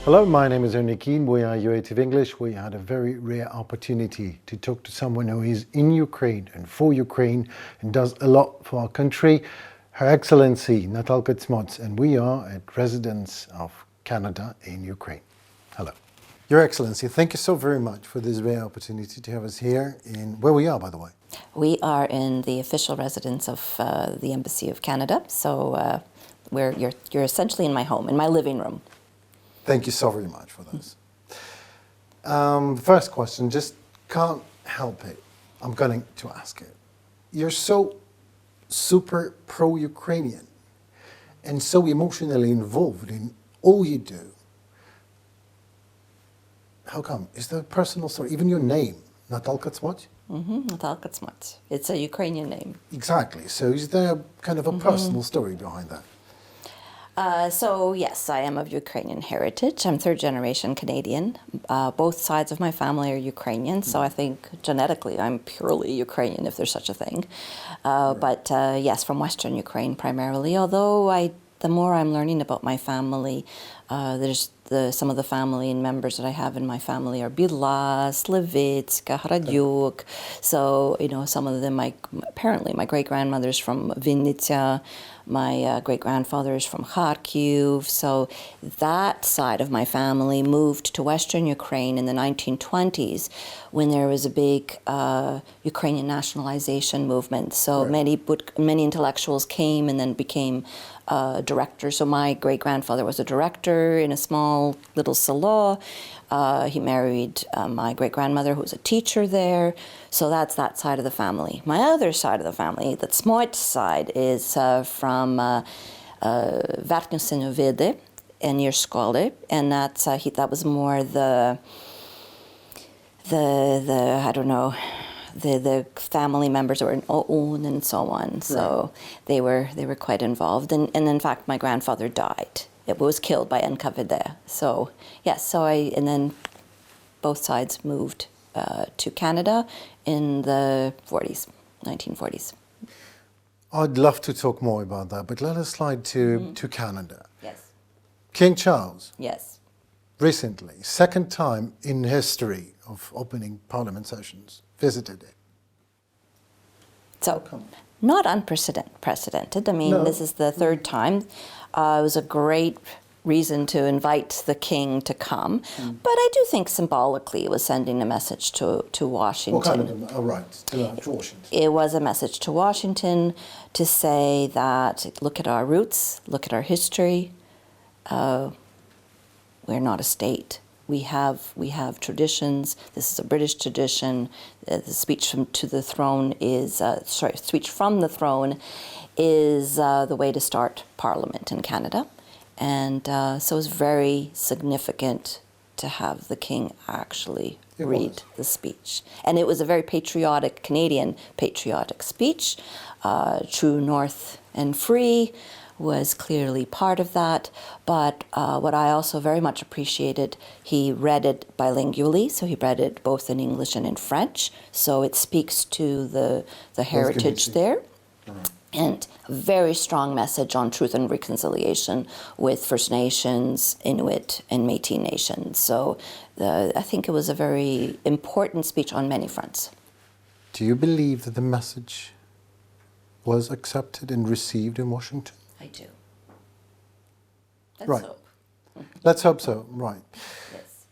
Hello, my name is Ernie Keane. We are UATV English. We had a very rare opportunity to talk to someone who is in Ukraine and for Ukraine and does a lot for our country, Her Excellency Natalka Cmoc, and we are at residence of Canada in Ukraine. Hello. Your Excellency, thank you so very much for this rare opportunity to have us here in where we are, by the way. We are in the official residence of the Embassy of Canada, so you're essentially in my home, in my living room. Thank you so very much for this. First question, just can't help it. I'm going to ask it. You're so super pro-Ukrainian and so emotionally involved in all you do. How come? Is there a personal story? Even your name, Natalka Cmoc? Natalka Cmoc. It's a Ukrainian name. Exactly. So is there kind of a personal story behind that? So yes, I am of Ukrainian heritage. I'm third generation Canadian. Both sides of my family are Ukrainian, so I think genetically I'm purely Ukrainian, if there's such a thing. But yes, from Western Ukraine primarily, although the more I'm learning about my family, there's some of the family and members that I have in my family are Bila, Slivitska, Hradyuk. So, some of them, apparently my great-grandmother's from Vinnytsia, my great-grandfather is from Kharkiv. So that side of my family moved to Western Ukraine in the 1920s when there was a big Ukrainian nationalization movement. So many intellectuals came and then became directors. So my great-grandfather was a director in a small little selo. He married my great-grandmother, who was a teacher there. So that's that side of the family. My other side of the family, the Cmoc side, is from Verkhnyo Sinovide and near Skole, and that was more the I don't know, the family members that were in OUN and so on. So they were quite involved. And in fact, my grandfather died. It was killed by NKVD. So yes, and then both sides moved to Canada in the 1940s. I'd love to talk more about that, but let us slide to Canada. Yes. King Charles. Yes. Recently, second time in history of opening Parliament sessions, visited it. So, not unprecedented. I mean, This is the third time. It was a great reason to invite the king to come, but I do think symbolically it was sending a message to Washington. What kind of to Washington? It was a message to Washington to say that, look at our roots, look at our history. We're not a state. We have traditions. This is a British tradition. The speech from the throne is the way to start Parliament in Canada, and so it's very significant to have the King actually read the speech. And it was a very patriotic, Canadian patriotic speech. True North and Free was clearly part of that, but what I also very much appreciated, he read it bilingually, so he read it both in English and in French, so it speaks to the heritage there. Right. And a very strong message on truth and reconciliation with First Nations, Inuit, and Métis nations. So I think it was a very important speech on many fronts. Do you believe that the message was accepted and received in Washington? I do. Let's hope. Let's hope so, right. Yes.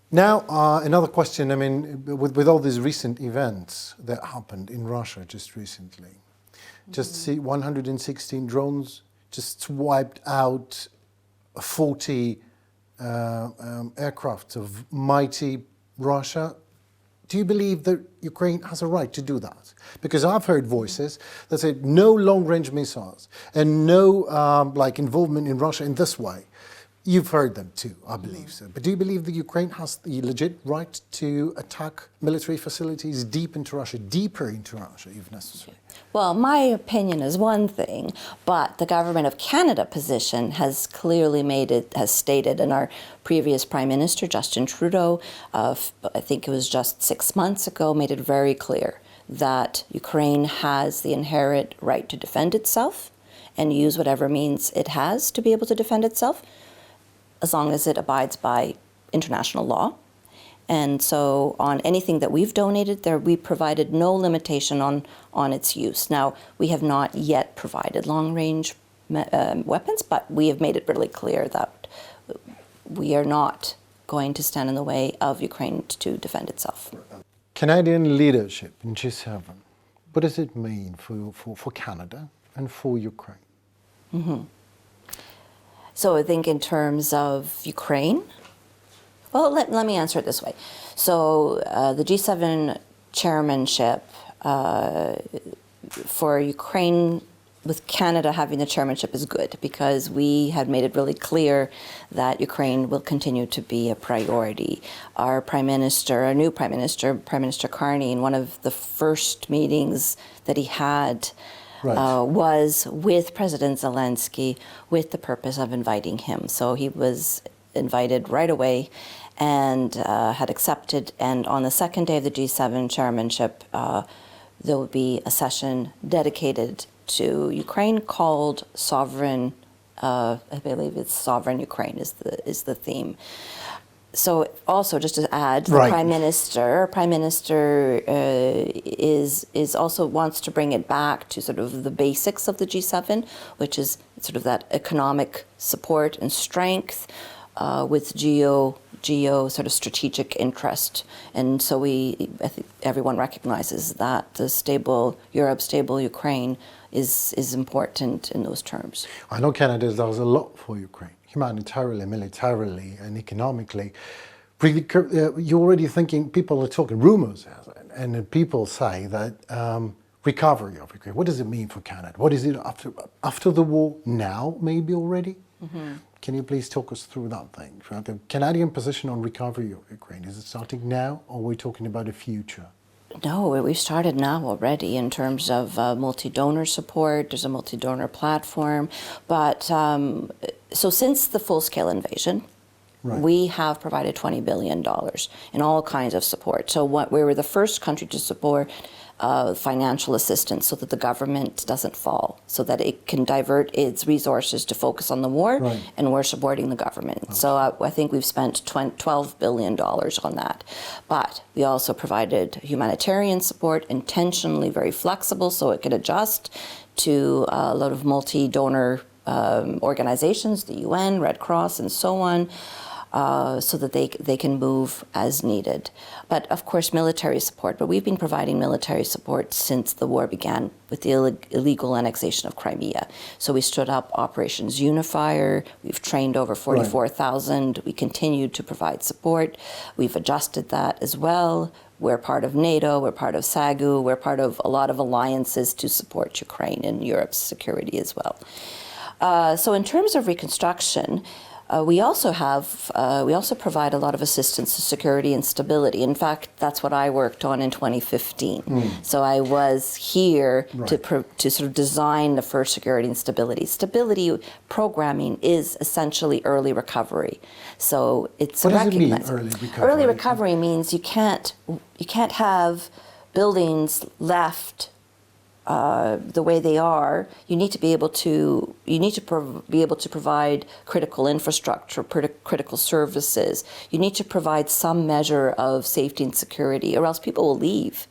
Now, another question, I mean, with all these recent events that happened in Russia just recently, just see 116 drones just wiped out 40 aircraft of mighty Russia. Do you believe that Ukraine has a right to do that? Because I've heard voices that say no long-range missiles and no involvement in Russia in this way. You've heard them too, I believe so. But do you believe that Ukraine has the legit right to attack military facilities deeper into Russia if necessary? Well, my opinion is one thing, but the Government of Canada position has clearly has stated, and our previous Prime Minister, Justin Trudeau, I think it was just 6 months ago, made it very clear that Ukraine has the inherent right to defend itself and use whatever means it has to be able to defend itself. as long as it abides by international law. And so on anything that we've donated there, we provided no limitation on its use. Now, we have not yet provided long-range weapons, but we have made it really clear that we are not going to stand in the way of Ukraine to defend itself. Canadian leadership in G7, what does it mean for Canada and for Ukraine? Mm-hmm. So I think in terms of Ukraine, well, let me answer it this way. So the G7 chairmanship for Ukraine, with Canada having the chairmanship, is good because we had made it really clear that Ukraine will continue to be a priority. Our new Prime Minister Carney, in one of the first meetings that he had, was with President Zelensky with the purpose of inviting him. So he was invited right away and had accepted. And on the second day of the G7 chairmanship, there will be a session dedicated to Ukraine called Sovereign, I believe it's Sovereign Ukraine is the theme. So also, just to add, the Prime Minister is also wants to bring it back to sort of the basics of the G7, which is sort of that economic support and strength with geo sort of strategic interest. And so I think everyone recognizes that the stable Ukraine is important in those terms. I know Canada does a lot for Ukraine, humanitarily, militarily, and economically. You're already thinking, people are talking rumors, and people say that recovery of Ukraine. What does it mean for Canada? What is it after the war now, maybe already? Mm-hmm. Can you please talk us through that thing? The Canadian position on recovery of Ukraine, is it starting now, or are we talking about the future? No, we've started now already in terms of multi-donor support. There's a multi-donor platform. But so since the full-scale invasion, we have provided $20 billion in all kinds of support. So we were the first country to support financial assistance so that the government doesn't fall, so that it can divert its resources to focus on the war, and we're supporting the government. Okay. So I think we've spent $12 billion on that. But we also provided humanitarian support, intentionally very flexible, so it could adjust to a lot of multi-donor organizations, the UN, Red Cross, and so on, so that they can move as needed. But of course, military support. But we've been providing military support since the war began with the illegal annexation of Crimea. So we stood up Operations Unifier. We've trained over 44,000. We continue to provide support. We've adjusted that as well. We're part of NATO. We're part of SAGU. We're part of a lot of alliances to support Ukraine and Europe's security as well. So in terms of reconstruction, we also provide a lot of assistance to security and stability. In fact, that's what I worked on in 2015. So I was here to sort of design the first security and stability. Stability programming is essentially early recovery. So it's what does it mean, early recovery? Early recovery means you can't have buildings left the way they are. You need to be able to provide critical infrastructure, critical services. You need to provide some measure of safety and security, or else people will leave.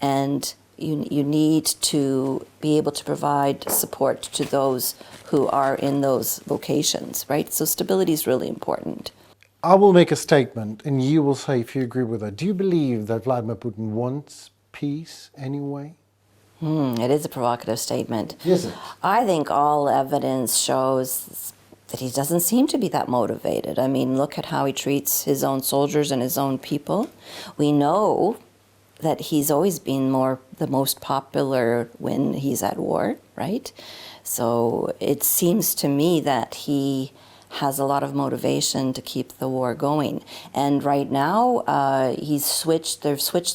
And you need to be able to provide support to those who are in those locations, right? So stability is really important. I will make a statement, and you will say if you agree with that. Do you believe that Vladimir Putin wants peace anyway? It is a provocative statement. Is it? I think all evidence shows that he doesn't seem to be that motivated. I mean, look at how he treats his own soldiers and his own people. We know that he's always been the most popular when he's at war, right? So it seems to me that he has a lot of motivation to keep the war going. And right now, they've switched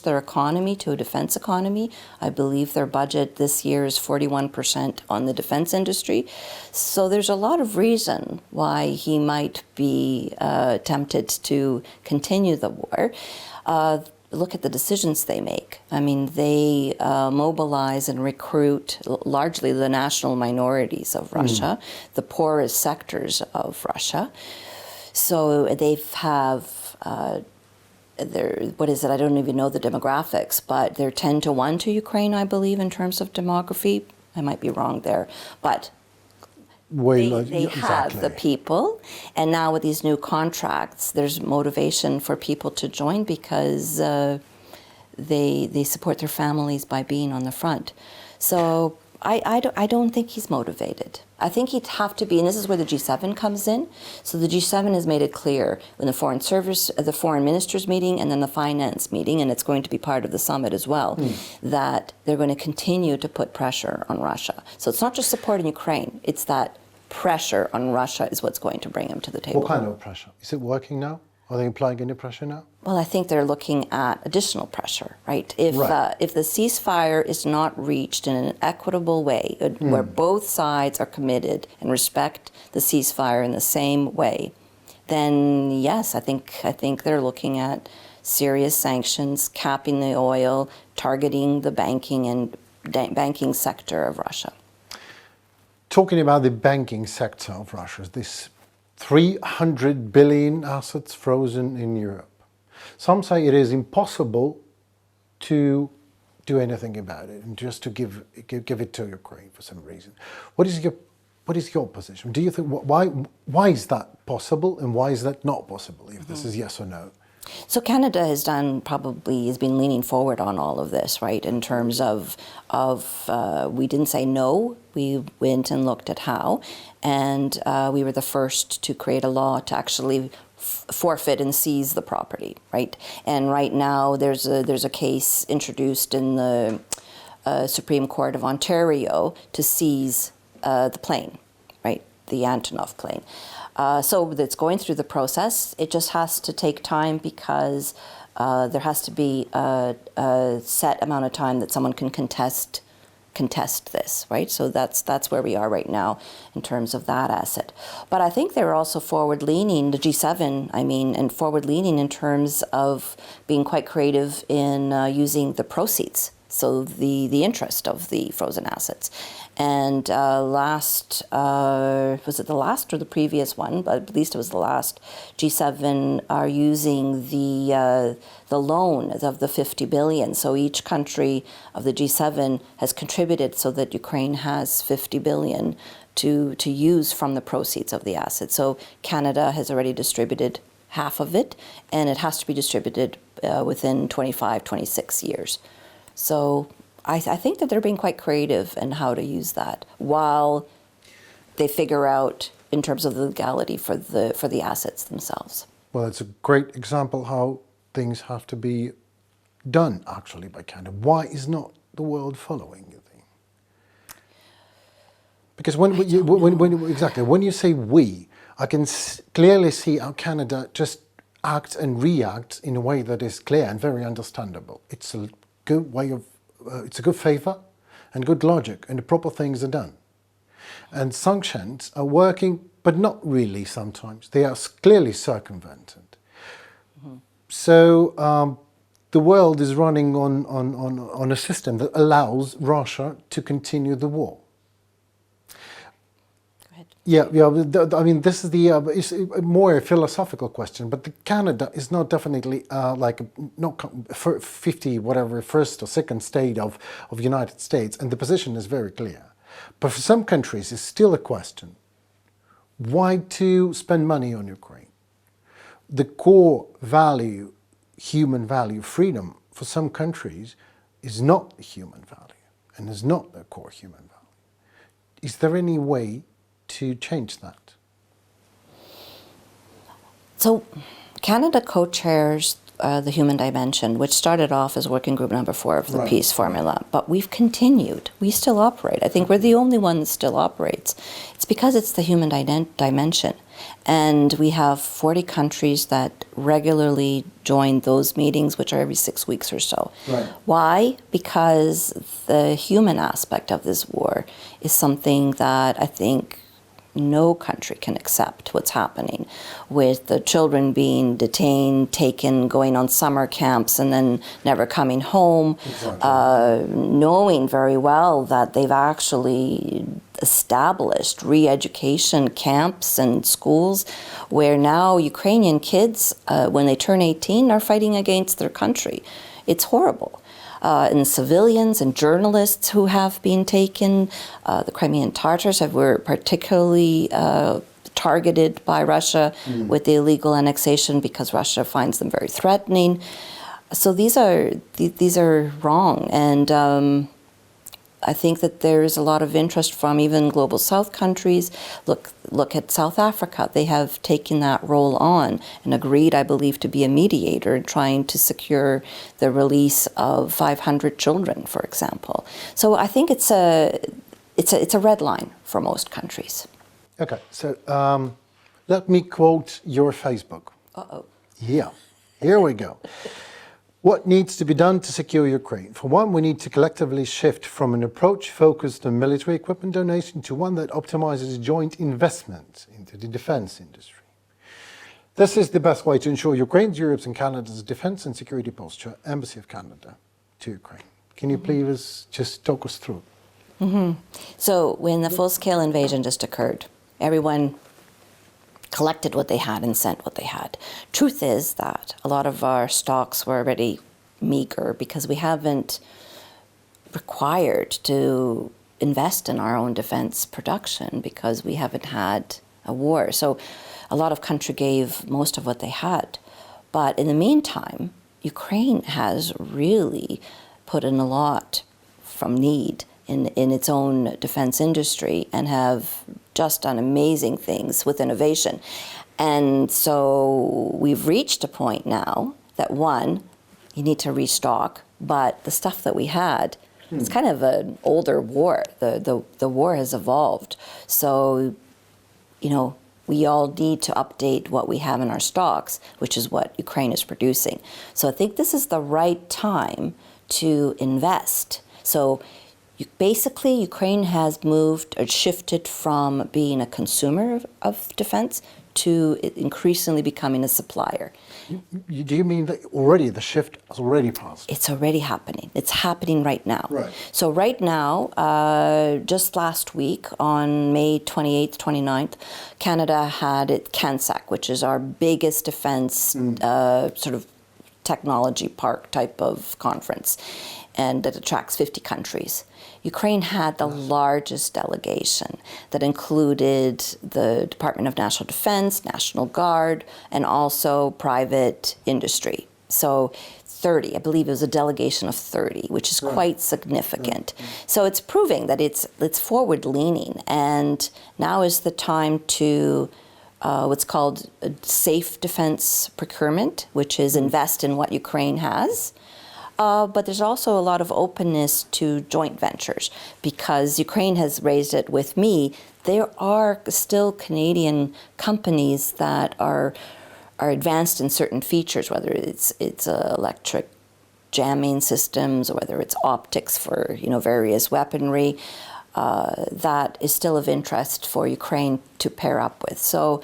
their economy to a defense economy. I believe their budget this year is 41% on the defense industry. So there's a lot of reason why he might be tempted to continue the war. Look at the decisions they make. I mean, they mobilize and recruit largely the national minorities of Russia, the poorest sectors of Russia. So they have, what is it? I don't even know the demographics, but they're 10 to 1 to Ukraine, I believe, in terms of demography. I might be wrong there, but they have the people, and now with these new contracts, there's motivation for people to join because they support their families by being on the front. So I don't think he's motivated. I think he'd have to be, and this is where the G7 comes in. So the G7 has made it clear in the the foreign ministers meeting and then the finance meeting, and it's going to be part of the summit as well, that they're going to continue to put pressure on Russia. So it's not just supporting Ukraine, it's that pressure on Russia is what's going to bring him to the table. What kind of pressure? Is it working now? Are they applying any pressure now? Well, I think they're looking at additional pressure, right? If the ceasefire is not reached in an equitable way, where both sides are committed and respect the ceasefire in the same way, then yes, I think they're looking at serious sanctions, capping the oil, targeting the banking sector of Russia. Talking about the banking sector of Russia, this 300 billion assets frozen in Europe. Some say it is impossible to do anything about it and just to give it to Ukraine for some reason. What is your position? Do you think why is that possible and why is that not possible? If this is yes or no. So Canada has been leaning forward on all of this, right? In terms of we didn't say no, we went and looked at how, and we were the first to create a law to actually forfeit and seize the property, right? And right now there's a case introduced in the Supreme Court of Ontario to seize the plane, right? The Antonov plane. So it's going through the process. It just has to take time because there has to be a set amount of time that someone can contest this, right? So that's where we are right now in terms of that asset. But I think they're also forward-leaning, the G7, and forward-leaning in terms of being quite creative in using the proceeds, so the interest of the frozen assets. And was it the last or the previous one? But at least it was the last. G7 are using the loan of the 50 billion. So each country of the G7 has contributed so that Ukraine has 50 billion to use from the proceeds of the assets. So Canada has already distributed half of it, and it has to be distributed within 25, 26 years. So I think that they're being quite creative in how to use that while they figure out in terms of the legality for the assets themselves. Well, it's a great example how things have to be done actually by Canada. Why is not the world following, you think? Because when you say we, I can clearly see how Canada just acts and reacts in a way that is clear and very understandable. It's a good way of it's a good favor and good logic, and the proper things are done. And sanctions are working, but not really sometimes. They are clearly circumvented. So the world is running on a system that allows Russia to continue the war. Yeah. This is it's more a philosophical question, but Canada is not definitely not 50 whatever first or second state of United States, and the position is very clear. But for some countries, it's still a question: why to spend money on Ukraine? The core value, human value, freedom, for some countries, is not a human value, and is not a core human value. Is there any way to change that? So Canada co-chairs the human dimension, which started off as working group number 4 of the peace formula, but we've continued. We still operate. I think we're the only one that still operates. It's because it's the human dimension. And we have 40 countries that regularly join those meetings, which are every 6 weeks or so. Right. Why? Because the human aspect of this war is something that I think no country can accept what's happening with the children being detained, taken, going on summer camps, and then never coming home, knowing very well that they've actually established re-education camps and schools where now Ukrainian kids, when they turn 18, are fighting against their country. It's horrible. And civilians and journalists who have been taken, the Crimean Tatars were particularly targeted by Russia with the illegal annexation because Russia finds them very threatening. So these are wrong, and I think that there is a lot of interest from even global South countries. Look at South Africa. They have taken that role on and agreed, I believe, to be a mediator in trying to secure the release of 500 children, for example. So I think it's a red line for most countries. Okay, so let me quote your Facebook. Uh-oh. Yeah, here we go. What needs to be done to secure Ukraine? For one, we need to collectively shift from an approach focused on military equipment donation to one that optimizes joint investment into the defense industry. This is the best way to ensure Ukraine's, Europe's and Canada's defense and security posture. Embassy of Canada to Ukraine. Can you please just talk us through? So when the full-scale invasion just occurred, everyone collected what they had and sent what they had. Truth is that a lot of our stocks were already meager because we haven't required to invest in our own defense production because we haven't had a war. So a lot of country gave most of what they had. But in the meantime, Ukraine has really put in a lot from need in its own defense industry and have just done amazing things with innovation. And so we've reached a point now that, one, you need to restock, but the stuff that we had, it's kind of an older war. The war has evolved. So, you know, we all need to update what we have in our stocks, which is what Ukraine is producing. So I think this is the right time to invest. So basically, Ukraine has moved or shifted from being a consumer of defense to increasingly becoming a supplier. Do you mean that already the shift has already passed? It's already happening. It's happening right now. Right. So right now, just last week on May 28th, 29th, Canada had CANSAC, which is our biggest defense sort of technology park type of conference, and it attracts 50 countries. Ukraine had the largest delegation that included the Department of National Defense, National Guard, and also private industry. So 30, I believe it was a delegation of 30, which is quite significant. So it's proving that it's forward-leaning, and now is the time to what's called a safe defense procurement, which is invest in what Ukraine has. But there's also a lot of openness to joint ventures because Ukraine has raised it with me. There are still Canadian companies that are advanced in certain features, whether it's electric jamming systems or whether it's optics for various weaponry, that is still of interest for Ukraine to pair up with. So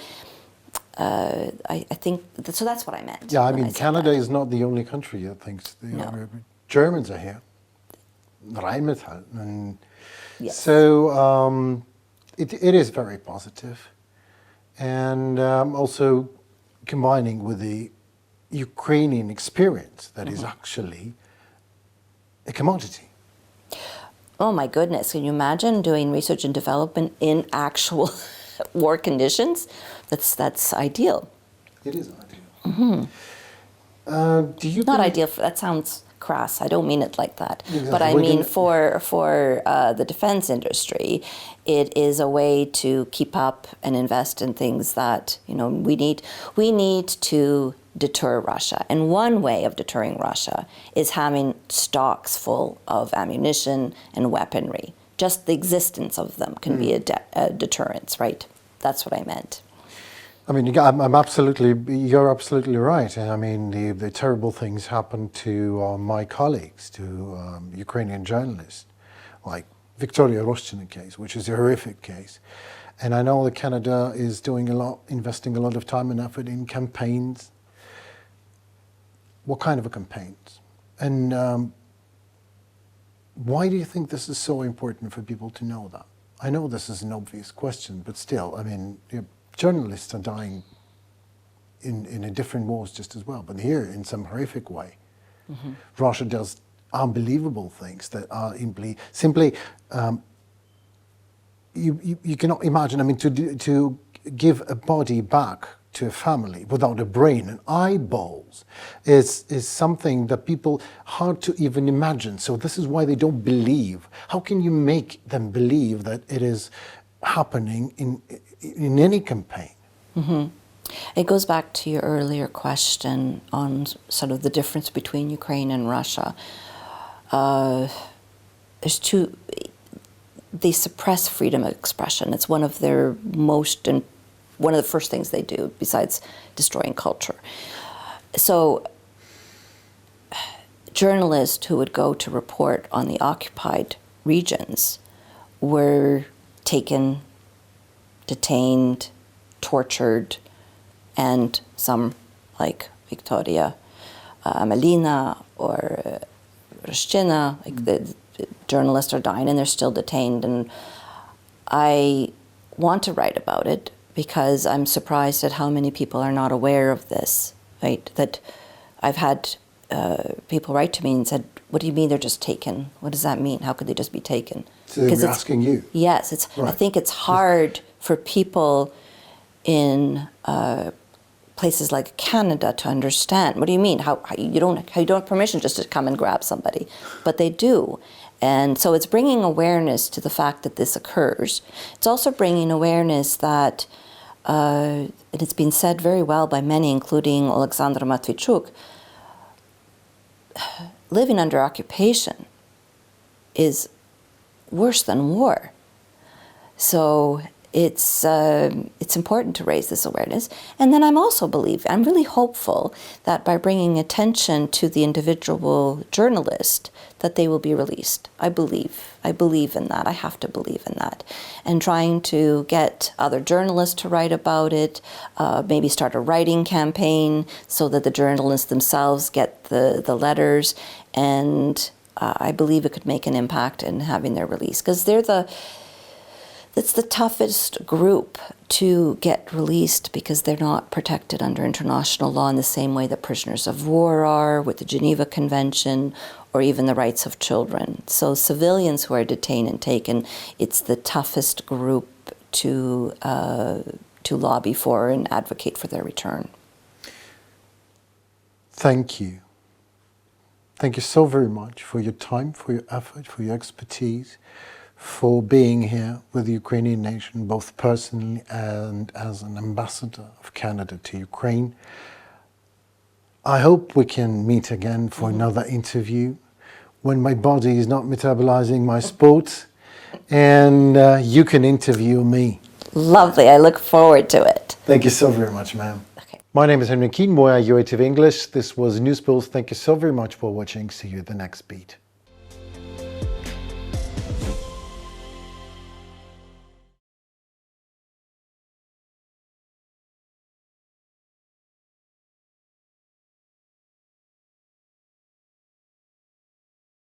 I think, so that's what I meant. Yeah, I mean, Canada is not the only country that thinks the Germans are here, Rheinmetall, and so it is very positive, and also combining with the Ukrainian experience that is actually a commodity. Oh my goodness, can you imagine doing research and development in actual war conditions? That's ideal. It is ideal. Do you Not ideal, that sounds crass, I don't mean it like that. Exactly. But I mean for the defense industry, it is a way to keep up and invest in things that we need to deter Russia. And one way of deterring Russia is having stocks full of ammunition and weaponry. Just the existence of them can be a deterrence, right? That's what I meant. I mean, you're absolutely right. I mean, the terrible things happened to my colleagues, to Ukrainian journalists, like Victoria Roshchina case, which is a horrific case. And I know that Canada is investing a lot of time and effort in campaigns. What kind of campaigns? And why do you think this is so important for people to know that? I know this is an obvious question, but still, I mean, journalists are dying in a different wars just as well, but here in some horrific way. Russia does unbelievable things that are simply you cannot imagine. I mean, to give a body back to a family without a brain and eyeballs is something that people hard to even imagine. So this is why they don't believe. How can you make them believe that it is happening in any campaign? It goes back to your earlier question on sort of the difference between Ukraine and Russia. They suppress freedom of expression. It's one of their one of the first things they do besides destroying culture. So journalists who would go to report on the occupied regions were taken, detained, tortured, and some, like Victoria Melina or Roshchina, the journalists are dying and they're still detained. And I want to write about it because I'm surprised at how many people are not aware of this, right? That I've had people write to me and said, what do you mean they're just taken? What does that mean? How could they just be taken? So they're asking you? Yes. Right. I think it's hard for people in places like Canada to understand. What do you mean? How you don't have permission just to come and grab somebody? But they do. And so it's bringing awareness to the fact that this occurs. It's also bringing awareness that, and it's been said very well by many, including Alexander Matvichuk, living under occupation is worse than war. So it's important to raise this awareness. And then I'm really hopeful that by bringing attention to the individual journalist, that they will be released. I believe in that. I have to believe in that. And trying to get other journalists to write about it, maybe start a writing campaign so that the journalists themselves get the letters. And I believe it could make an impact in having their release, because it's the toughest group to get released because they're not protected under international law in the same way that prisoners of war are with the Geneva Convention or even the rights of children. So civilians who are detained and taken, it's the toughest group to lobby for and advocate for their return. Thank you. Thank you so very much for your time, for your effort, for your expertise, for being here with the Ukrainian nation, both personally and as an ambassador of Canada to Ukraine. I hope we can meet again for another interview when my body is not metabolizing my sport and you can interview me. Lovely. I look forward to it. Thank you so very much, ma'am. Okay. My name is Henry Cmoc, UATV English. This was News Pulse. Thank you so very much for watching. See you at the next beat.